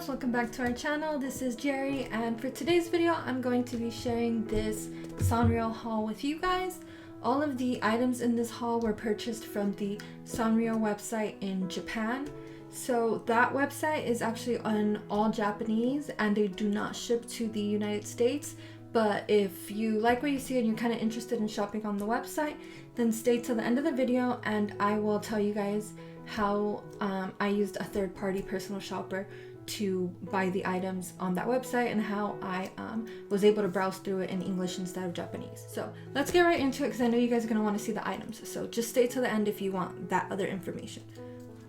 loves, welcome back to our channel. This is Jerry, and for today's video I'm going to be sharing this Sanrio haul with you guys. All of the items in this haul were purchased from the Sanrio website in Japan. So that website is actually on all Japanese and they do not ship to the United States. But if you like what you see and you're kind of interested in shopping on the website, then stay till the end of the video and I will tell you guys how I used a third-party personal shopper to buy the items on that website and how I was able to browse through it in English instead of Japanese. So let's get right into it because I know you guys are going to want to see the items. So just stay till the end if you want that other information.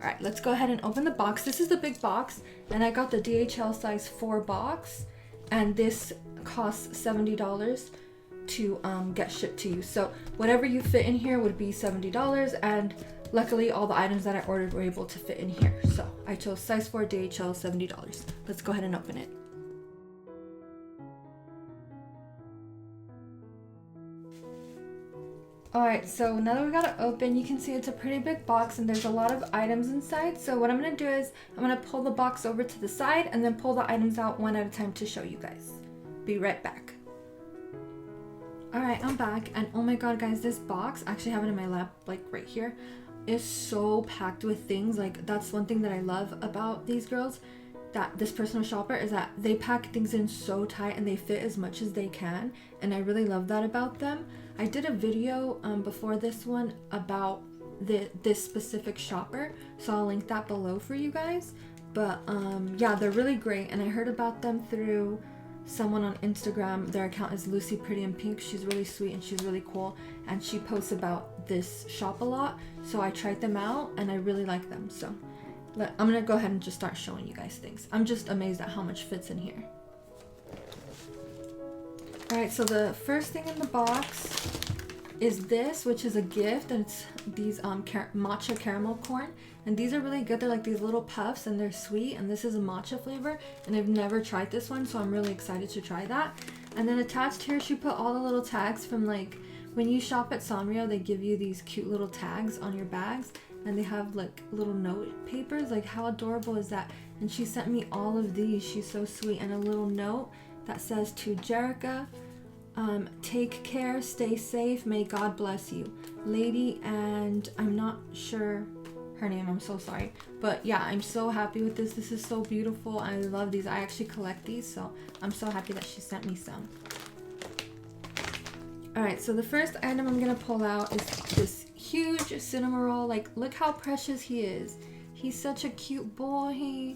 Alright, let's go ahead and open the box. This is the big box and I got the DHL size 4 box and this costs $70 to get shipped to you. So whatever you fit in here would be $70, and luckily all the items that I ordered were able to fit in here. So I chose size 4 DHL, $70. Let's go ahead and open it. Alright, so now that we got it open, you can see it's a pretty big box and there's a lot of items inside. So what I'm going to do is I'm going to pull the box over to the side and then pull the items out one at a time to show you guys. Be right back. Alright, I'm back, and oh my god guys, this box, I actually have it in my lap like right here, is so packed with things. Like that's one thing that I love about these girls, that this personal shopper, is that they pack things in so tight and they fit as much as they can, and I really love that about them. I did a video before this one about this specific shopper, so I'll link that below for you guys. But yeah, they're really great, and I heard about them through someone on Instagram. Their account is Lucy Pretty in Pink. She's really sweet and she's really cool, and she posts about this shop a lot, so I tried them out and I really like them. So I'm gonna go ahead and just start showing you guys things. I'm just amazed at how much fits in here. Alright, so the first thing in the box is this, which is a gift, and it's these matcha caramel corn, and these are really good. They're like these little puffs and they're sweet, and this is a matcha flavor, and I've never tried this one, so I'm really excited to try that. And then attached here she put all the little tags from, like, when you shop at Sanrio they give you these cute little tags on your bags, and they have like little note papers. Like how adorable is that? And she sent me all of these. She's so sweet. And a little note that says, to Jerica, take care, stay safe, may God bless you, lady. And I'm not sure her name, I'm so sorry, but yeah, I'm so happy with this. This is so beautiful. I love these. I actually collect these, so I'm so happy that she sent me some. Alright, so the first item I'm gonna pull out is this huge Cinnamoroll. Like, look how precious he is. He's such a cute boy.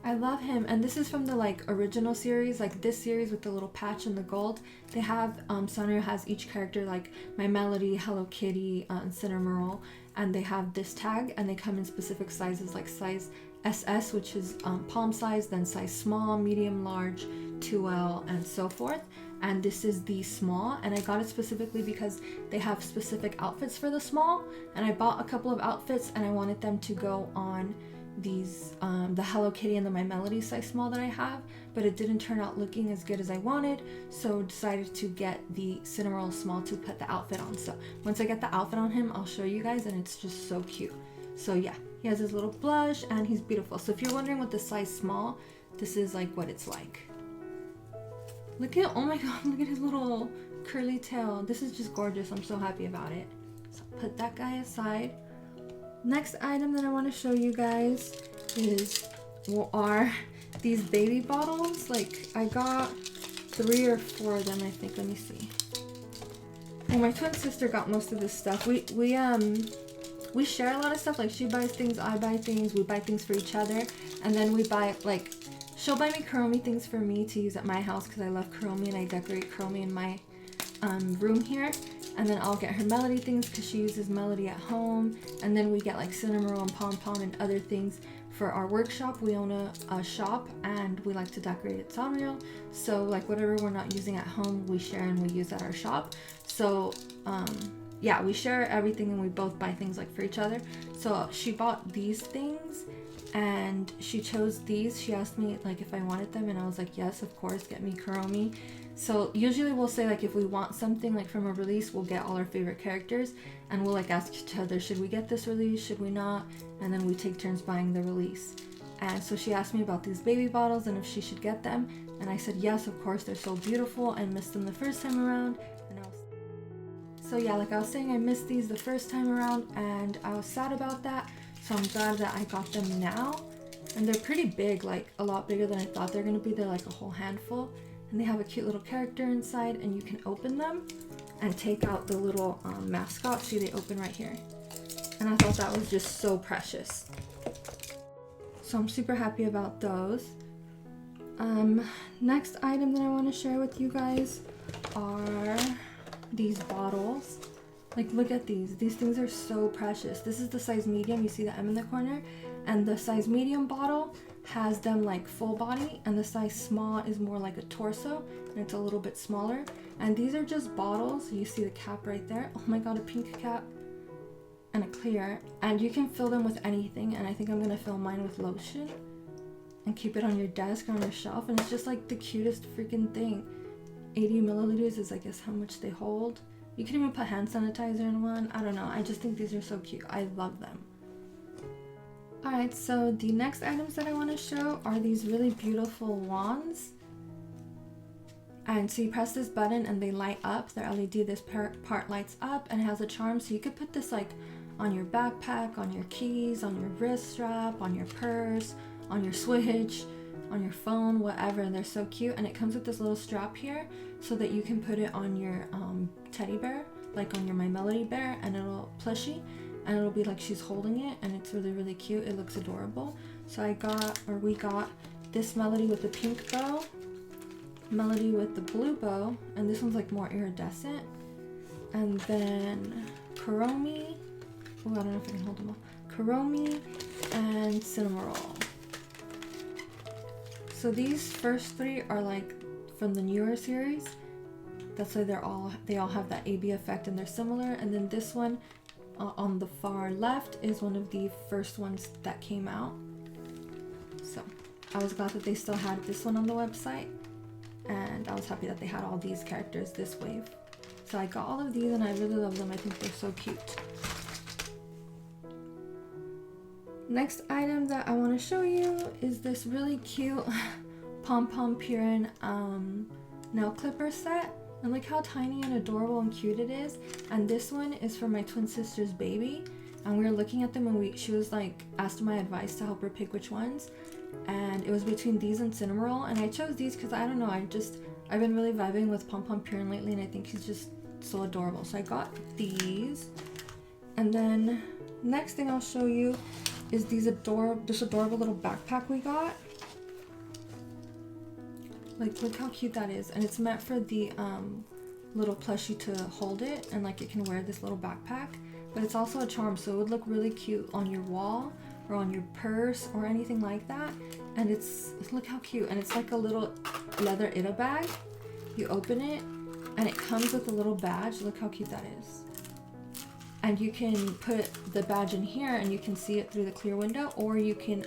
I love him. And this is from the like original series, like this series with the little patch and the gold. They have Sanrio has each character, like My Melody, Hello Kitty, and Cinnamoroll, and they have this tag, and they come in specific sizes, like size SS, which is palm size, then size small, medium, large, 2L, and so forth. And this is the small, and I got it specifically because they have specific outfits for the small, and I bought a couple of outfits and I wanted them to go on these the Hello Kitty and the My Melody size small that I have, but it didn't turn out looking as good as I wanted, so decided to get the Cinnamoroll small to put the outfit on. So once I get the outfit on him, I'll show you guys, and it's just so cute. So yeah, he has his little blush and he's beautiful. So if you're wondering what the size small, this is like what it's like. Look at, oh my god, look at his little curly tail. This is just gorgeous. I'm so happy about it. So put that guy aside. Next item that I want to show you guys are these baby bottles. Like, I got 3 or 4 of them, I think. Let me see. Well, my twin sister got most of this stuff. We share a lot of stuff. Like, she buys things, I buy things, we buy things for each other, and then we buy, like, she'll buy me Kuromi things for me to use at my house because I love Kuromi and I decorate Kuromi in my room here. And then I'll get her Melody things because she uses Melody at home. And then we get like Cinnamoroll and Pom Pom and other things for our workshop. We own a shop and we like to decorate at Sanrio. So like whatever we're not using at home, we share and we use at our shop. So yeah, we share everything and we both buy things like for each other. So she bought these things and she chose these. She asked me like if I wanted them, and I was like, yes, of course, get me Kuromi. So usually we'll say like if we want something like from a release, we'll get all our favorite characters and we'll like ask each other, should we get this release, should we not, and then we take turns buying the release. And so she asked me about these baby bottles and if she should get them, and I said yes, of course, they're so beautiful. I missed them the first time around, and so yeah, like I was saying, I missed these the first time around and I was sad about that, so I'm glad that I got them now. And they're pretty big, like a lot bigger than I thought they're gonna be. They're like a whole handful, and they have a cute little character inside, and you can open them and take out the little mascots. See, they open right here, and I thought that was just so precious. So I'm super happy about those. Next item that I want to share with you guys are these bottles. Like, look at these. These things are so precious. This is the size medium. You see the M in the corner, and the size medium bottle has them like full body, and the size small is more like a torso, and it's a little bit smaller. And these are just bottles. You see the cap right there. Oh my god, a pink cap and a clear, and you can fill them with anything, and I think I'm gonna fill mine with lotion and keep it on your desk or on your shelf, and it's just like the cutest freaking thing. 80 milliliters is, I guess, how much they hold. You can even put hand sanitizer in one. I don't know, I just think these are so cute. I love them. Alright, so the next items that I want to show are these really beautiful wands. And so you press this button and they light up. They're LED. This part lights up and it has a charm, so you could put this like on your backpack, on your keys, on your wrist strap, on your purse, on your Switch, on your phone, whatever. And they're so cute. And it comes with this little strap here so that you can put it on your teddy bear, like on your My Melody bear, and it'll plushie, and it'll be like she's holding it, and it's really, really cute. It looks adorable. So we got this Melody with the pink bow, Melody with the blue bow, and this one's like more iridescent, and then Kawaii, oh, I don't know if I can hold them all, Kawaii and Cinnamoroll. So these first three are like from the newer series. That's why they all have that AB effect and they're similar. And then this one on the far left is one of the first ones that came out. So I was glad that they still had this one on the website, and I was happy that they had all these characters this wave. So I got all of these and I really love them. I think they're so cute. Next item that I want to show you is this really cute Pom Pom Purin nail clipper set. And look how tiny and adorable and cute it is. And this one is for my twin sister's baby. And we were looking at them and she was like, asked my advice to help her pick which ones. And it was between these and Cinnamoroll. And I chose these because I don't know, I've been really vibing with Pom Pom Purin lately, and I think he's just so adorable. So I got these. And then next thing I'll show you is this adorable little backpack we got. Like, look how cute that is. And it's meant for the little plushie to hold it, and like it can wear this little backpack. But it's also a charm, so it would look really cute on your wall or on your purse or anything like that. And look how cute. And it's like a little leather Ita bag. You open it and it comes with a little badge. Look how cute that is. And you can put the badge in here and you can see it through the clear window, or you can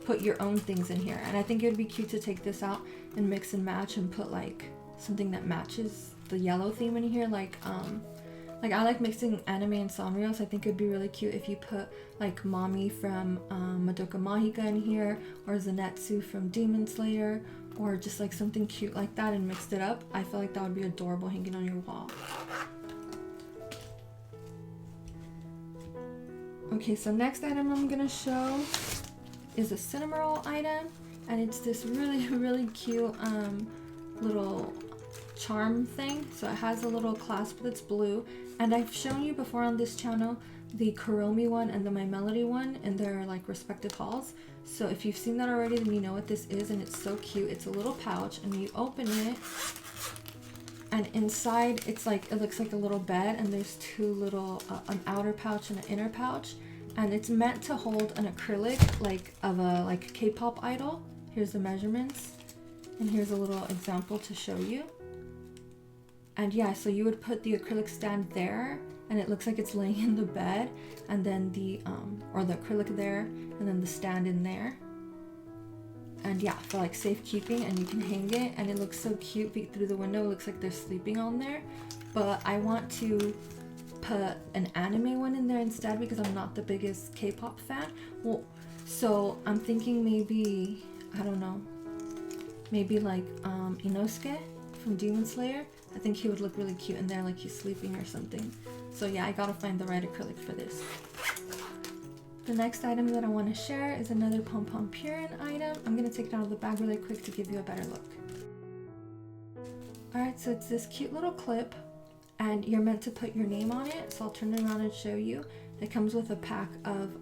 put your own things in here. And I think it would be cute to take this out and mix and match and put like something that matches the yellow theme in here. Like I like mixing anime and Sanrio, so I think it'd be really cute if you put like Mommy from Madoka Magica in here, or Zenitsu from Demon Slayer, or just like something cute like that and mixed it up. I feel like that would be adorable hanging on your wall. Okay, so next item I'm gonna show is a Cinnamoroll item, and it's this really, really cute little charm thing. So it has a little clasp that's blue, and I've shown you before on this channel the Kawaii one and the My Melody one in their like respective hauls. So if you've seen that already, then you know what this is, and it's so cute. It's a little pouch, and you open it, and inside it's like, it looks like a little bed, and there's two little an outer pouch and an inner pouch, and it's meant to hold an acrylic like of a K-pop idol. Here's the measurements, and here's a little example to show you. And yeah, so you would put the acrylic stand there, and it looks like it's laying in the bed, and then the acrylic there, and then the stand in there. And yeah, for like safekeeping, and you can hang it, and it looks so cute through the window. It looks like they're sleeping on there, but I want to put an anime one in there instead because I'm not the biggest K-pop fan. Well, So I'm thinking maybe, I don't know, maybe like Inosuke from Demon Slayer. I think he would look really cute in there, like he's sleeping or something. So yeah, I gotta find the right acrylic for this. The next item that I want to share is another Pom Pom Purin item. I'm gonna take it out of the bag really quick to give you a better look. Alright, so it's this cute little clip, and you're meant to put your name on it. So I'll turn it around and show you. It comes with a pack of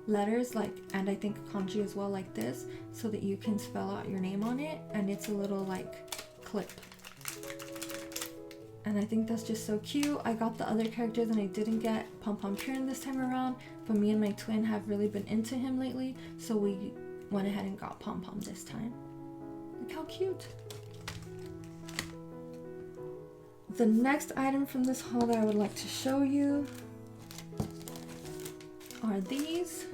letters, like, and I think kanji as well, like this, so that you can spell out your name on it. And it's a little like clip. And I think that's just so cute. I got the other characters and I didn't get Pom Pom Purin this time around, but me and my twin have really been into him lately, so we went ahead and got Pom Pom this time. Look how cute. The next item from this haul that I would like to show you are these,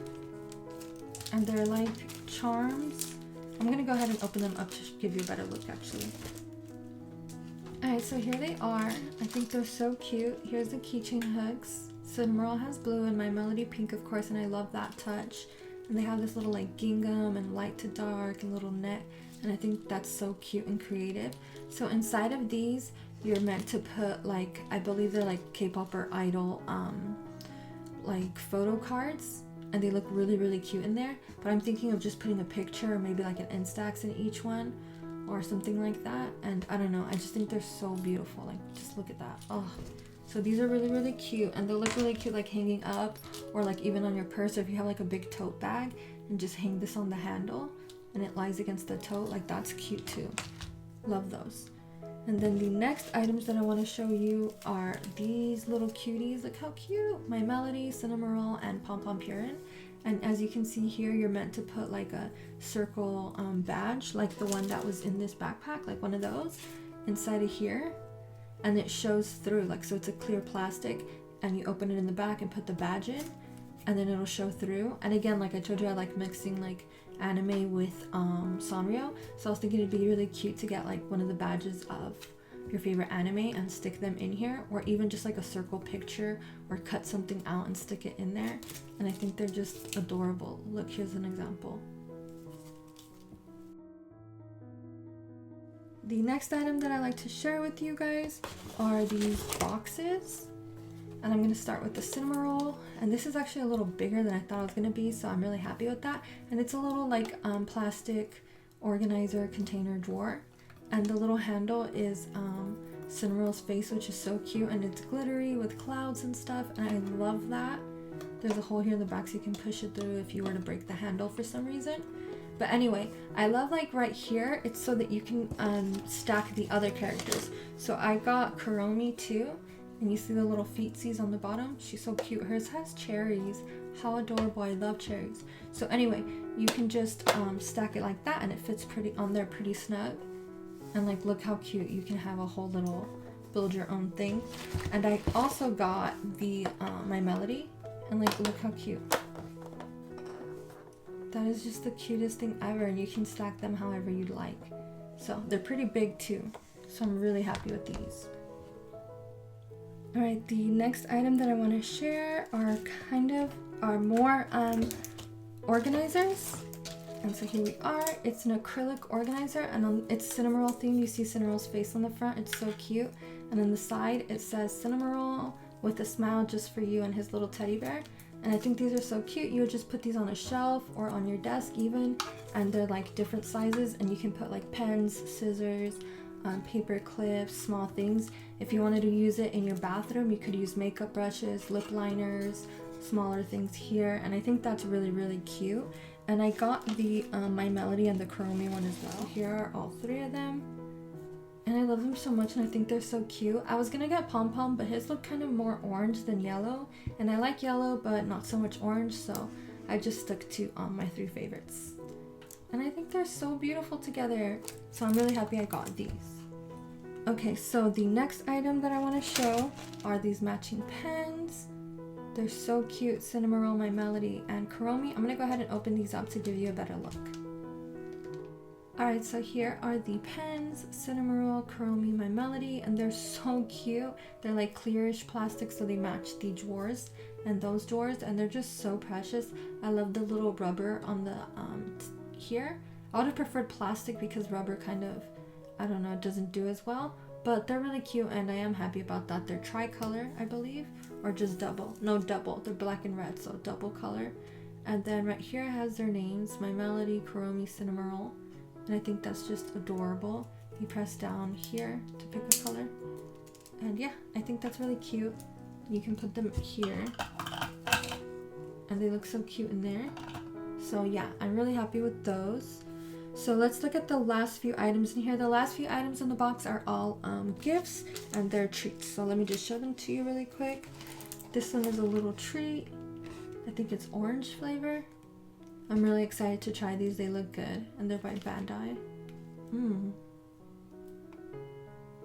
and they're like charms. I'm gonna go ahead and open them up to give you a better look actually. Alright, so here they are. I think they're so cute. Here's the keychain hooks. Cinnamoroll has blue and My Melody pink, of course, and I love that touch. And they have this little like gingham and light to dark and little net, and I think that's so cute and creative. So inside of these, you're meant to put like, I believe they're like K-pop or idol like photo cards, and they look really, really cute in there. But I'm thinking of just putting a picture or maybe like an Instax in each one, or something like that. And I don't know, I just think they're so beautiful. Like, just look at that. Oh, so these are really, really cute, and they'll look really cute like hanging up, or like even on your purse, or if you have like a big tote bag and just hang this on the handle and it lies against the tote, like that's cute too. Love those. And then the next items that I want to show you are these little cuties. Look how cute. My Melody, Cinnamoroll, and Pom Pom Purin. And as you can see here, you're meant to put like a circle badge, like the one that was in this backpack, like one of those, inside of here. And it shows through, like, so it's a clear plastic, and you open it in the back and put the badge in, and then it'll show through. And again, like I told you, I like mixing like anime with Sanrio. So I was thinking it'd be really cute to get like one of the badges of your favorite anime and stick them in here, or even just like a circle picture, or cut something out and stick it in there. And I think they're just adorable. Look, here's an example. The next item that I like to share with you guys are these boxes. And I'm going to start with the Cinnamoroll. And this is actually a little bigger than I thought it was going to be, so I'm really happy with that. And it's a little like plastic organizer container drawer. And the little handle is Cinnamoroll's face, which is so cute. And it's glittery with clouds and stuff. And I love that. There's a hole here in the back so you can push it through if you were to break the handle for some reason. But anyway, I love like right here, it's so that you can stack the other characters. So I got Kuromi too. And you see the little feetsies on the bottom? She's so cute. Hers has cherries. How adorable. I love cherries. So anyway, you can just stack it like that, and it fits pretty on there pretty snug. And like, look how cute. You can have a whole little build your own thing. And I also got the My Melody, and like, look how cute. That is just the cutest thing ever, and you can stack them however you'd like. So they're pretty big too. So I'm really happy with these. Alright, the next item that I want to share are more organizers. And so here we are. It's an acrylic organizer, and it's Cinnamoroll themed. You see Cinnamoroll's face on the front. It's so cute. And on the side it says Cinnamoroll with a smile just for you and his little teddy bear. And I think these are so cute. You would just put these on a shelf or on your desk even, and they're like different sizes, and you can put like pens, scissors, paper clips, small things. If you wanted to use it in your bathroom, you could use makeup brushes, lip liners, smaller things here, and I think that's really, really cute. And I got the My Melody and the Kuromi one as well. Here are all three of them, and I love them so much, and I think they're so cute. I was gonna get Pom Pom, but his look kind of more orange than yellow, and I like yellow but not so much orange, so I just stuck to my three favorites. And I think they're so beautiful together, so I'm really happy I got these. Okay, so the next item that I want to show are these matching pens. They're so cute. Cinnamoroll, My Melody, and Kuromi. I'm going to go ahead and open these up to give you a better look. Alright, so here are the pens, Cinnamoroll, Kuromi, My Melody, and they're so cute. They're like clearish plastic, so they match the drawers and those drawers, and they're just so precious. I love the little rubber on the here. I would have preferred plastic because rubber kind of, I don't know, doesn't do as well, but they're really cute and I am happy about that. They're tricolor, I believe, or just double. No, double. They're black and red, so double color. And then right here has their names, My Melody, Kuromi, Cinnamoroll. And I think that's just adorable. You press down here to pick a color. And yeah, I think that's really cute. You can put them here. And they look so cute in there. So yeah, I'm really happy with those. So let's look at the last few items in here. The last few items in the box are all gifts and they're treats. So let me just show them to you really quick. This one is a little treat. I think it's orange flavor. I'm really excited to try these. They look good and they're by Bandai.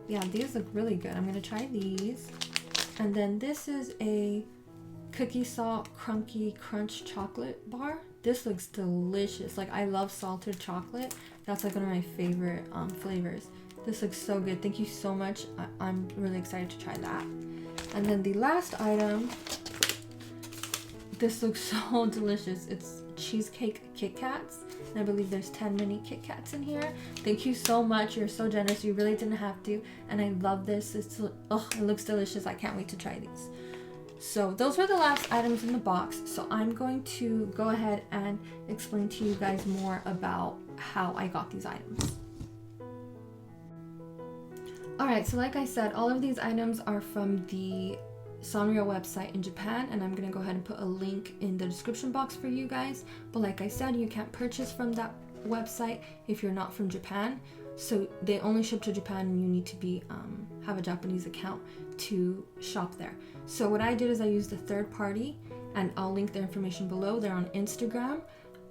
Yeah, these look really good. I'm gonna try these. And then this is a cookie salt crunky crunch chocolate bar. This looks delicious. Like, I love salted chocolate. That's like one of my favorite flavors. This looks so good. Thank you so much. I'm really excited to try that. And then the last item, this looks so delicious. It's cheesecake Kit Kats. And I believe there's 10 mini Kit Kats in here. Thank you so much. You're so generous. You really didn't have to. And I love this. It looks delicious. I can't wait to try these. So those were the last items in the box. So I'm going to go ahead and explain to you guys more about how I got these items. Alright, so like I said, all of these items are from the Sanrio website in Japan, and I'm gonna go ahead and put a link in the description box for you guys. But like I said, you can't purchase from that website if you're not from Japan. So they only ship to Japan and you need to be have a Japanese account to shop there. So what I did is I used a third party, and I'll link their information below. They're on Instagram,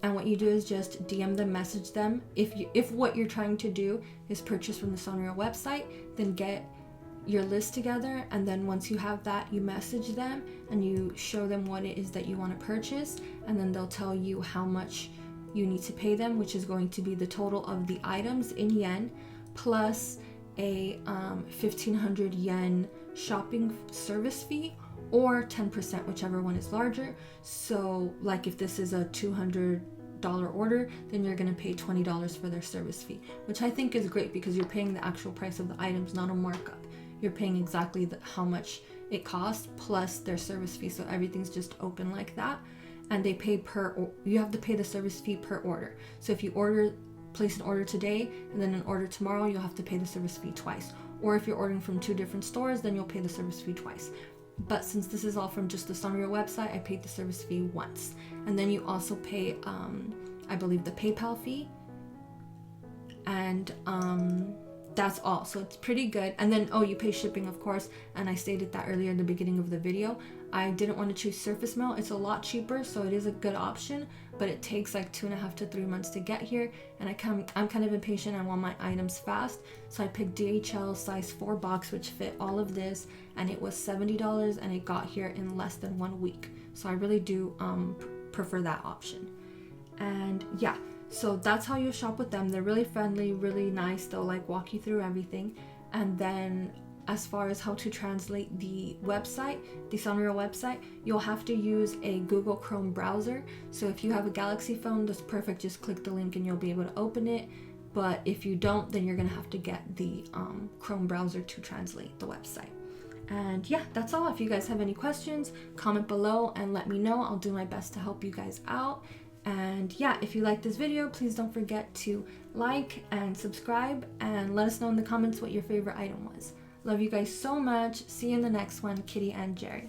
and what you do is just DM them, message them. If what you're trying to do is purchase from the Sanrio website, then get your list together, and then once you have that, you message them and you show them what it is that you want to purchase, and then they'll tell you how much you need to pay them, which is going to be the total of the items in yen plus a 1500 yen shopping service fee, or 10%, whichever one is larger. So like if this is a $200 order, then you're going to pay $20 for their service fee, which I think is great because you're paying the actual price of the items, not a markup. You're paying exactly how much it costs plus their service fee, so everything's just open like that. And they pay you have to pay the service fee per order. So if you place an order today and then an order tomorrow, you'll have to pay the service fee twice. Or if you're ordering from 2 different stores, then you'll pay the service fee twice. But since this is all from just the Sanrio website, I paid the service fee once. And then you also pay, I believe, the PayPal fee. And that's all. So it's pretty good. And then, you pay shipping, of course. And I stated that earlier in the beginning of the video. I didn't want to choose surface melt. It's a lot cheaper, so it is a good option. But it takes like 2.5 to 3 months to get here. And I'm kind of impatient. I want my items fast. So I picked DHL size 4 box, which fit all of this. And it was $70, and it got here in less than 1 week. So I really do prefer that option. And yeah. So that's how you shop with them. They're really friendly, really nice. They'll like walk you through everything. And then as far as how to translate the website, the Sanrio website, you'll have to use a Google Chrome browser. So if you have a Galaxy phone, that's perfect. Just click the link and you'll be able to open it. But if you don't, then you're gonna have to get the Chrome browser to translate the website. And yeah, that's all. If you guys have any questions, comment below and let me know. I'll do my best to help you guys out. And yeah, if you like this video, please don't forget to like and subscribe, and let us know in the comments what your favorite item was. Love you guys so much. See you in the next one. Kitty and Jerry.